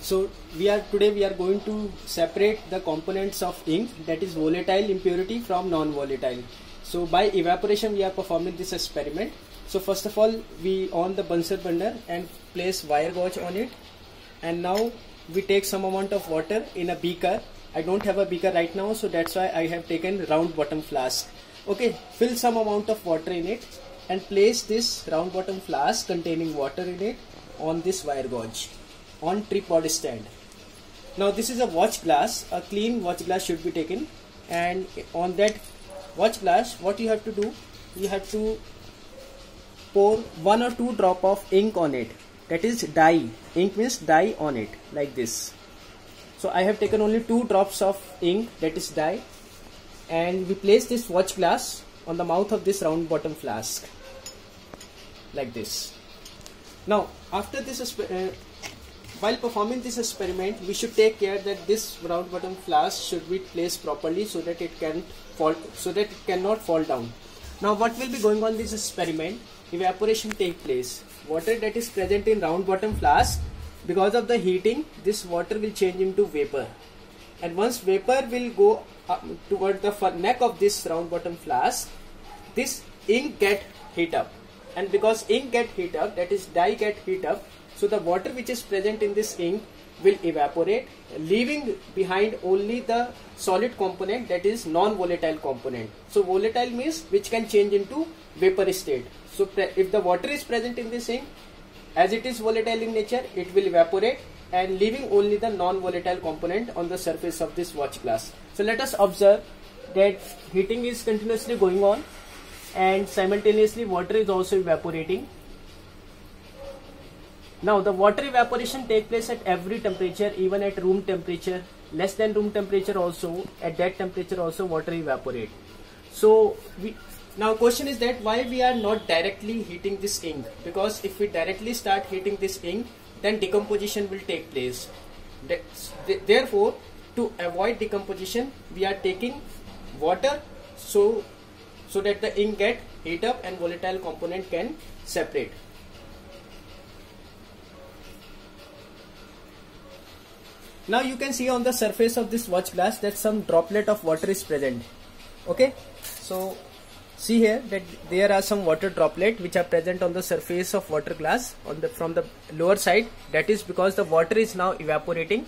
So today we are going to separate the components of ink, that is volatile impurity, from non-volatile. So by evaporation we are performing this experiment. So first of all we on the Bunsen burner and place wire gauge on it, and now we take some amount of water in a beaker. I don't have a beaker right now, so that's why I have taken round bottom flask. Okay, fill some amount of water in it and place this round bottom flask containing water in it on this wire gauge on tripod stand. Now this is a watch glass. A clean watch glass should be taken, and on that watch glass what you have to do, you have to pour 1 or 2 drop of ink on it, that is dye. Ink means dye on it, like this. So I have taken only 2 drops of ink, that is dye, and we place this watch glass on the mouth of this round bottom flask, like this. Now after this while performing this experiment, we should take care that this round bottom flask should be placed properly so that it cannot fall down. Now what will be going on this experiment? Evaporation take place. Water that is present in round bottom flask, because of the heating, this water will change into vapor, and once vapor will go up toward the neck of this round bottom flask, this ink get heat up, and because ink get heat up, that is dye get heat up, so the water which is present in this ink will evaporate, leaving behind only the solid component, that is non-volatile component. So volatile means which can change into vapor state. So if the water is present in this ink, as it is volatile in nature, it will evaporate and leaving only the non-volatile component on the surface of this watch glass. So let us observe that heating is continuously going on and simultaneously water is also evaporating. Now the water evaporation takes place at every temperature, even at room temperature, less than room temperature also, at that temperature also water evaporate. So now question is that why we are not directly heating this ink? Because if we directly start heating this ink, then decomposition will take place. Therefore, to avoid decomposition, we are taking water so that the ink get heat up and volatile component can separate. Now you can see on the surface of this watch glass that some droplet of water is present. Okay, so see here that there are some water droplet which are present on the surface of water glass from the lower side. That is because the water is now evaporating,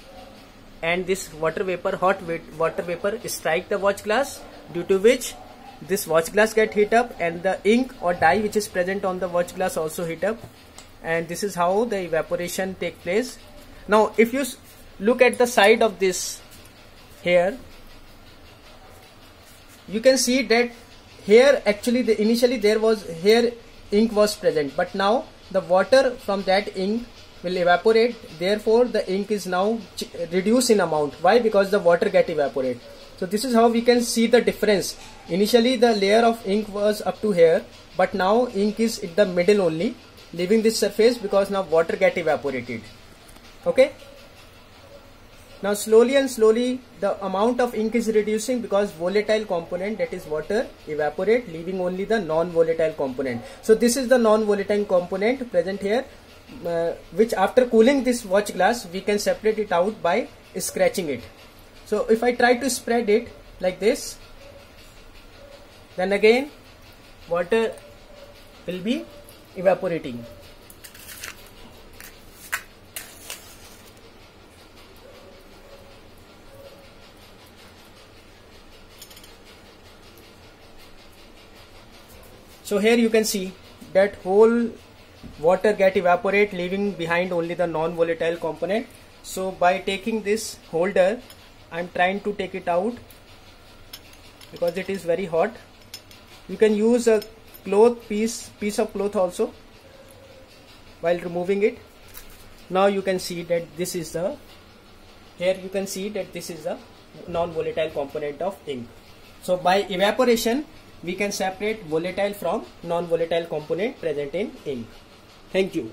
and this water vapor, hot water vapor, strike the watch glass, due to which this watch glass get heat up and the ink or dye which is present on the watch glass also heat up, and this is how the evaporation take place. Now if you look at the side of this here, you can see that here actually initially ink was present, but now the water from that ink will evaporate, therefore the ink is now reduced in amount. Why? Because the water get evaporate. So this is how we can see the difference. Initially the layer of ink was up to here, but now ink is at the middle only, leaving this surface because now water get evaporated. Okay. Now slowly and slowly the amount of ink is reducing because volatile component, that is water, evaporate, leaving only the non-volatile component. So this is the non-volatile component present here, which after cooling this watch glass we can separate it out by scratching it. So if I try to spread it like this, then again water will be evaporating. So here you can see that whole water get evaporate, leaving behind only the non-volatile component. So by taking this holder, I am trying to take it out because it is very hot. You can use a piece of cloth also while removing it. Now you can see that this is the non-volatile component of ink. So by evaporation we can separate volatile from non-volatile component present in ink. Thank you.